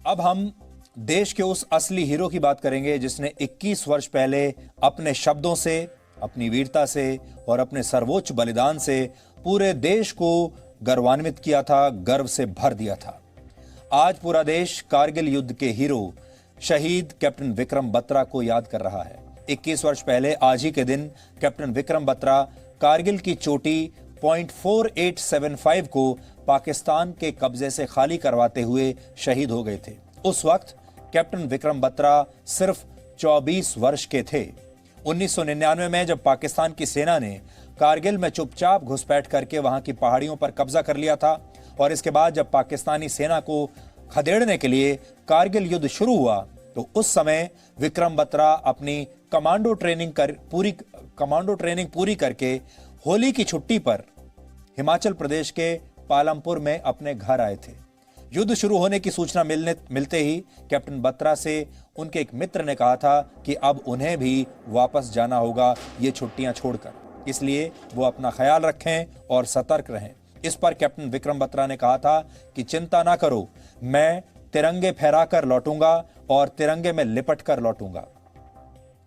अब हम देश के उस असली हीरो की बात करेंगे जिसने 21 वर्ष पहले अपने शब्दों से, अपनी वीरता से और अपने सर्वोच्च बलिदान से पूरे देश को गौरवान्वित किया था, गर्व से भर दिया था। आज पूरा देश कारगिल युद्ध के हीरो शहीद कैप्टन विक्रम बत्रा को याद कर रहा है। 21 वर्ष पहले आज ही के दिन कैप्टन विक्रम बत्रा कारगिल की चोटी .4875 को पाकिस्तान के कब्जे से खाली करवाते हुए शहीद हो गए थे। उस वक्त कैप्टन विक्रम बत्रा सिर्फ 24 वर्ष के थे। 1999 में जब पाकिस्तान की सेना ने कारगिल में चुपचाप घुसपैठ करके वहां की पहाड़ियों पर कब्जा कर लिया था और इसके बाद जब पाकिस्तानी सेना को खदेड़ने के लिए कारगिल युद्ध शुरू हुआ तो उस समय विक्रम बत्रा अपनी कमांडो ट्रेनिंग पूरी करके होली की छुट्टी पर हिमाचल प्रदेश के पालमपुर में अपने घर आए थे। युद्ध शुरू होने की सूचना मिलते ही कैप्टन बत्रा से उनके एक मित्र ने कहा था कि अब उन्हें भी वापस जाना होगा ये छुट्टियां छोड़कर, इसलिए वो अपना ख्याल रखें और सतर्क रहें। इस पर कैप्टन विक्रम बत्रा ने कहा था कि चिंता ना करो, मैं तिरंगे फहराकर लौटूंगा और तिरंगे में लिपट कर लौटूंगा,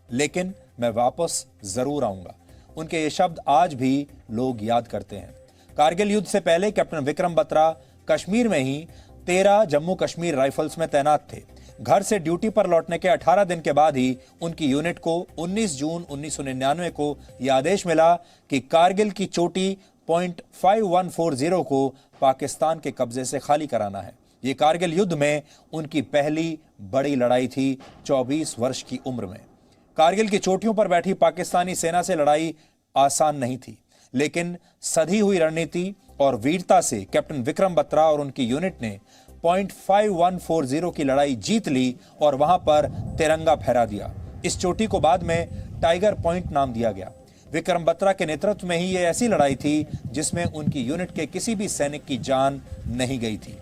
लेकिन मैं वापस जरूर आऊंगा। उनके ये शब्द आज भी लोग याद करते हैं। कारगिल युद्ध से पहले कैप्टन विक्रम बत्रा कश्मीर में ही 13 जम्मू कश्मीर राइफल्स में तैनात थे। घर से ड्यूटी पर लौटने के 18 दिन के बाद ही उनकी यूनिट को 19 जून 1999 को यह आदेश मिला कि कारगिल की चोटी .5140 को पाकिस्तान के कब्जे से खाली कराना है। ये कारगिल युद्ध में उनकी पहली बड़ी लड़ाई थी 24 वर्ष की उम्र में। कारगिल की चोटियों पर बैठी पाकिस्तानी सेना से लड़ाई आसान नहीं थी, लेकिन सधी हुई रणनीति और वीरता से कैप्टन विक्रम बत्रा और उनकी यूनिट ने .5140 की लड़ाई जीत ली और वहां पर तिरंगा फहरा दिया। इस चोटी को बाद में टाइगर पॉइंट नाम दिया गया। विक्रम बत्रा के नेतृत्व में ही यह ऐसी लड़ाई थी जिसमें उनकी यूनिट के किसी भी सैनिक की जान नहीं गई थी।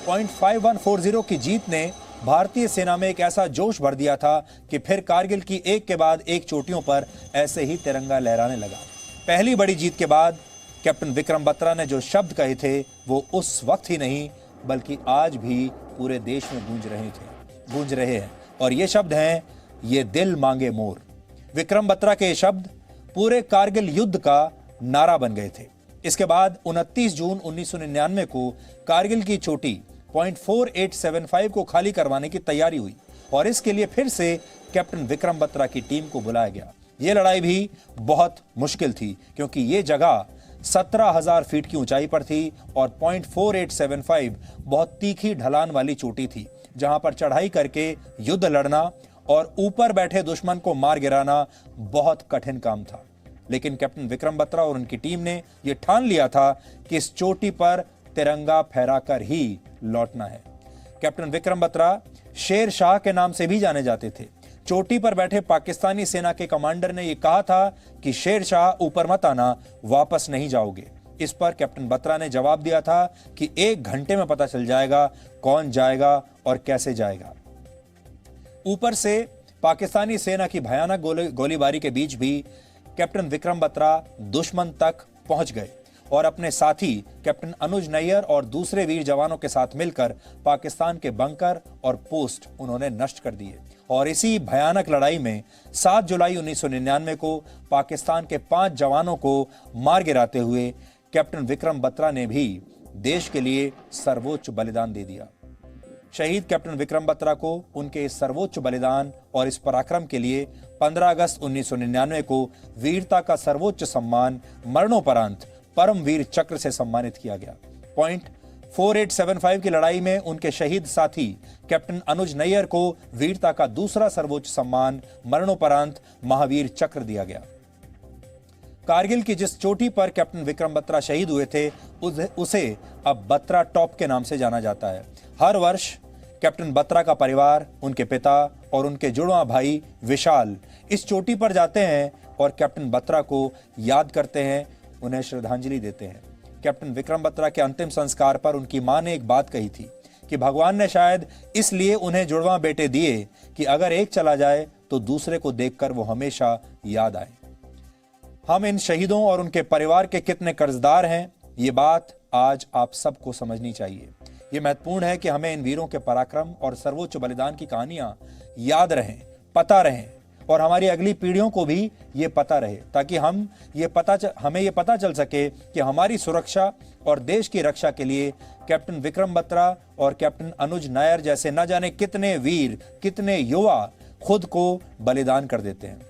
.5140 की जीत ने भारतीय सेना में एक ऐसा जोश भर दिया था कि फिर कारगिल की एक के बाद एक चोटियों पर ऐसे ही तिरंगा लहराने लगा। पहली बड़ी जीत के बाद कैप्टन विक्रम बत्रा ने जो शब्द कहे थे वो उस वक्त ही नहीं बल्कि आज भी पूरे देश में गूंज रहे हैं और ये शब्द हैं, ये दिल मांगे मोर। विक्रम बत्रा के ये शब्द पूरे कारगिल युद्ध का नारा बन गए थे। इसके बाद 29 जून 1999 को कारगिल की चोटी .4875 को खाली करवाने की तैयारी हुई और इसके लिए फिर से कैप्टन विक्रम बत्रा की टीम को बुलाया गया। यह लड़ाई भी बहुत मुश्किल थी क्योंकि यह जगह 17,000 फीट की ऊंचाई पर थी और .4875 बहुत तीखी ढलान वाली चोटी थी जहां पर चढ़ाई करके युद्ध लड़ना और ऊपर बैठे दुश्मन को मार गिराना बहुत कठिन काम था। लेकिन कैप्टन विक्रम बत्रा और उनकी टीम ने यह ठान लिया था कि इस चोटी पर तिरंगा फहराकर ही लौटना है। कैप्टन विक्रम बत्रा शेर शाह के नाम से भी जाने जाते थे। चोटी पर बैठे पाकिस्तानी सेना के कमांडर ने यह कहा था कि शेर शाह ऊपर मत आना, वापस नहीं जाओगे। इस पर कैप्टन बत्रा ने जवाब दिया था कि 1 घंटे में पता चल जाएगा कौन जाएगा और कैसे जाएगा। ऊपर से पाकिस्तानी सेना की भयानक गोलीबारी के बीच भी कैप्टन विक्रम बत्रा दुश्मन तक पहुंच गए और अपने साथी कैप्टन अनुज नैयर और दूसरे वीर जवानों के साथ मिलकर पाकिस्तान के बंकर और पोस्ट उन्होंने नष्ट कर दिए। और इसी भयानक लड़ाई में 7 जुलाई 1999 को पाकिस्तान के 5 जवानों को मार गिराते हुए कैप्टन विक्रम बत्रा ने भी देश के लिए सर्वोच्च बलिदान दे दिया। शहीद कैप्टन विक्रम बत्रा को उनके इस सर्वोच्च बलिदान और इस पराक्रम के लिए 15 अगस्त 1999 को वीरता का सर्वोच्च सम्मान मरणोपरांत परमवीर चक्र से सम्मानित किया गया। .4875 की लड़ाई में उनके शहीद साथी कैप्टन अनुज नैयर को वीरता का दूसरा सर्वोच्च सम्मान मरणोपरांत महावीर चक्र दिया गया। कारगिल की जिस चोटी पर कैप्टन विक्रम बत्रा शहीद हुए थे उसे अब बत्रा टॉप के नाम से जाना जाता है। हर वर्ष कैप्टन बत्रा का परिवार, उनके पिता और उनके जुड़वा भाई विशाल इस चोटी पर जाते हैं और कैप्टन बत्रा को याद करते हैं, उन्हें श्रद्धांजलि देते हैं। कैप्टन विक्रम बत्रा के अंतिम संस्कार पर उनकी मां ने एक बात कही थी कि भगवान ने शायद इसलिए उन्हें जुड़वा बेटे दिए कि अगर एक चला जाए तो दूसरे को देखकर वो हमेशा याद आए। हम इन शहीदों और उनके परिवार के कितने कर्जदार हैं, ये बात आज आप सबको समझनी चाहिए। ये महत्वपूर्ण है कि हमें इन वीरों के पराक्रम और सर्वोच्च बलिदान की कहानियां याद रहें, पता रहें और हमारी अगली पीढ़ियों को भी ये पता रहे, ताकि हमें ये पता चल सके कि हमारी सुरक्षा और देश की रक्षा के लिए कैप्टन विक्रम बत्रा और कैप्टन अनुज नायर जैसे न जाने कितने वीर, कितने युवा खुद को बलिदान कर देते हैं।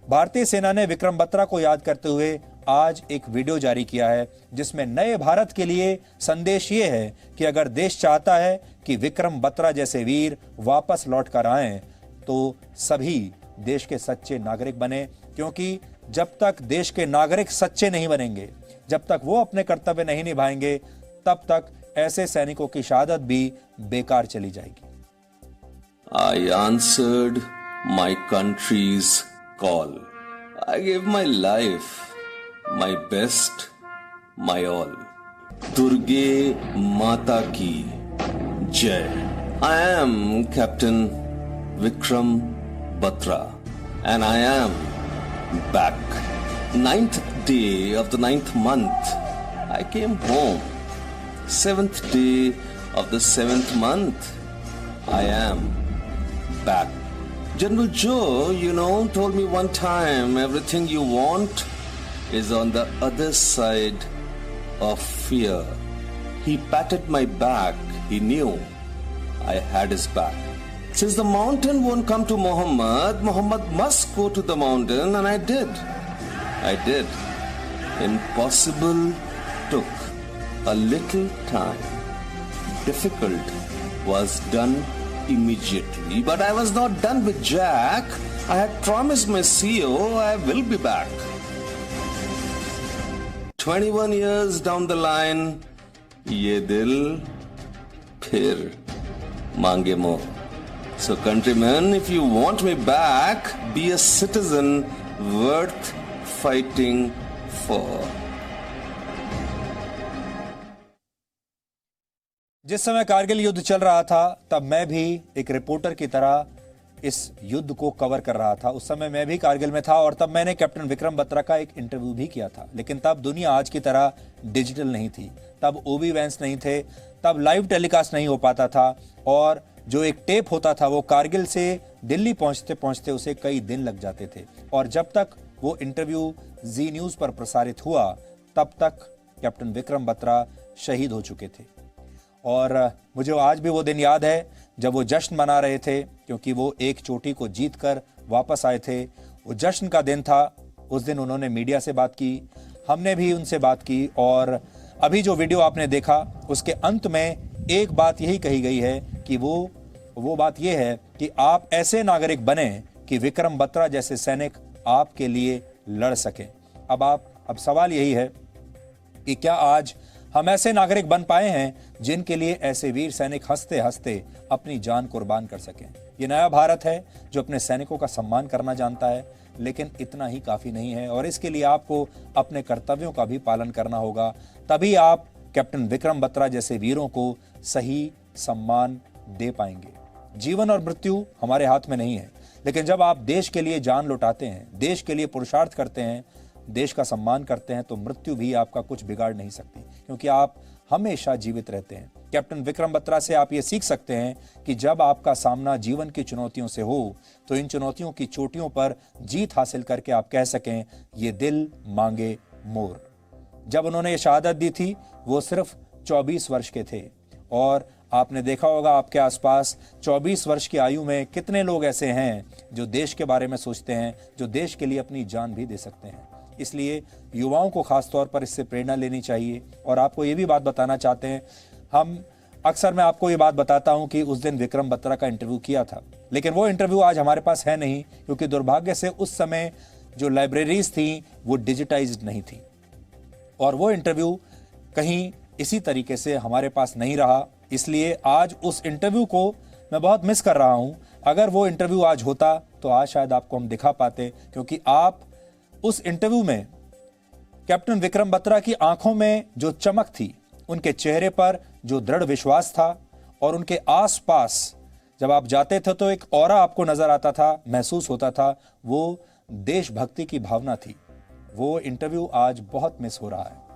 भारतीय सेना ने विक्रम बत्रा को याद करते हुए आज एक वीडियो जारी किया है, जिसमें नए भारत के लिए संदेश ये है कि अगर देश चाहता है कि विक्रम बत्रा जैसे वीर वापस लौट कर आएं, तो सभी देश के सच्चे नागरिक बने, क्योंकि जब तक देश के नागरिक सच्चे नहीं बनेंगे, जब तक वो अपने कर्तव्य नहीं निभाएंगे, तब तक ऐसे सैनिकों की शहादत भी बेकार चली जाएगी। I answered my country's call. I gave my life, my best, my all. Durge Mata ki Jai. I am Captain Vikram Batra and I am back. 9th day of the 9th month, I came home. 7th day of the 7th month, I am back. General Joe, told me one time, everything you want is on the other side of fear. He patted my back. He knew I had his back. Since the mountain won't come to Muhammad, Muhammad must go to the mountain, and I did. Impossible took a little time. Difficult was done immediately, but I was not done with Jack. I had promised my CEO I will be back. 21 years down the line, ye dil phir mange more. So countrymen, if you want me back, be a citizen worth fighting for. जिस समय कारगिल युद्ध चल रहा था, तब मैं भी एक रिपोर्टर की तरह इस युद्ध को कवर कर रहा था। उस समय मैं भी कारगिल में था और तब मैंने कैप्टन विक्रम बत्रा का एक इंटरव्यू भी किया था। लेकिन तब दुनिया आज की तरह डिजिटल नहीं थी, तब ओबी वैन्स नहीं थे, तब लाइव टेलीकास्ट नहीं हो पाता था और जो एक टेप होता था वो कारगिल से दिल्ली पहुंचते पहुंचते उसे कई दिन लग जाते थे। और जब तक वो इंटरव्यू जी न्यूज पर प्रसारित हुआ, तब तक कैप्टन विक्रम बत्रा शहीद हो चुके थे। और मुझे आज भी वो दिन याद है जब वो जश्न मना रहे थे, क्योंकि वो एक चोटी को जीतकर वापस आए थे। वो जश्न का दिन था। उस दिन उन्होंने मीडिया से बात की, हमने भी उनसे बात की और अभी जो वीडियो आपने देखा उसके अंत में एक बात यही कही गई है कि वो बात ये है कि आप ऐसे नागरिक बने कि विक्रम बत्रा जैसे सैनिक आपके लिए लड़ सकें। अब सवाल यही है कि क्या आज हम ऐसे नागरिक बन पाए हैं जिनके लिए ऐसे वीर सैनिक हंसते हंसते अपनी जान कुर्बान कर सकें। ये नया भारत है जो अपने सैनिकों का सम्मान करना जानता है, लेकिन इतना ही काफी नहीं है और इसके लिए आपको अपने कर्तव्यों का भी पालन करना होगा। तभी आप कैप्टन विक्रम बत्रा जैसे वीरों को सही सम्मान दे पाएंगे। जीवन और मृत्यु हमारे हाथ में नहीं है, लेकिन जब आप देश के लिए जान लौटाते हैं, देश के लिए पुरुषार्थ करते हैं, देश का सम्मान करते हैं, तो मृत्यु भी आपका कुछ बिगाड़ नहीं सकती, क्योंकि आप हमेशा जीवित रहते हैं। कैप्टन विक्रम बत्रा से आप ये सीख सकते हैं कि जब आपका सामना जीवन की चुनौतियों से हो, तो इन चुनौतियों की चोटियों पर जीत हासिल करके आप कह सकें, ये दिल मांगे मोर। जब उन्होंने ये शहादत दी थी, वो सिर्फ 24 वर्ष के थे और आपने देखा होगा आपके आसपास 24 वर्ष की आयु में कितने लोग ऐसे हैं जो देश के बारे में सोचते हैं, जो देश के लिए अपनी जान भी दे सकते हैं। इसलिए युवाओं को खास तौर पर इससे प्रेरणा लेनी चाहिए। और आपको ये भी बात बताना चाहते हैं, मैं आपको ये बात बताता हूं कि उस दिन विक्रम बत्रा का इंटरव्यू किया था, लेकिन वो इंटरव्यू आज हमारे पास है नहीं, क्योंकि दुर्भाग्य से उस समय जो लाइब्रेरीज थी वो डिजिटाइज्ड नहीं थी और वो इंटरव्यू कहीं इसी तरीके से हमारे पास नहीं रहा। इसलिए आज उस इंटरव्यू को मैं बहुत मिस कर रहा हूं। अगर वो इंटरव्यू आज होता तो आज शायद आपको हम दिखा पाते, क्योंकि आप उस इंटरव्यू में कैप्टन विक्रम बत्रा की आंखों में जो चमक थी, उनके चेहरे पर जो दृढ़ विश्वास था और उनके आसपास जब आप जाते थे तो एक ऑरा आपको नजर आता था, महसूस होता था, वो देशभक्ति की भावना थी। वो इंटरव्यू आज बहुत मिस हो रहा है।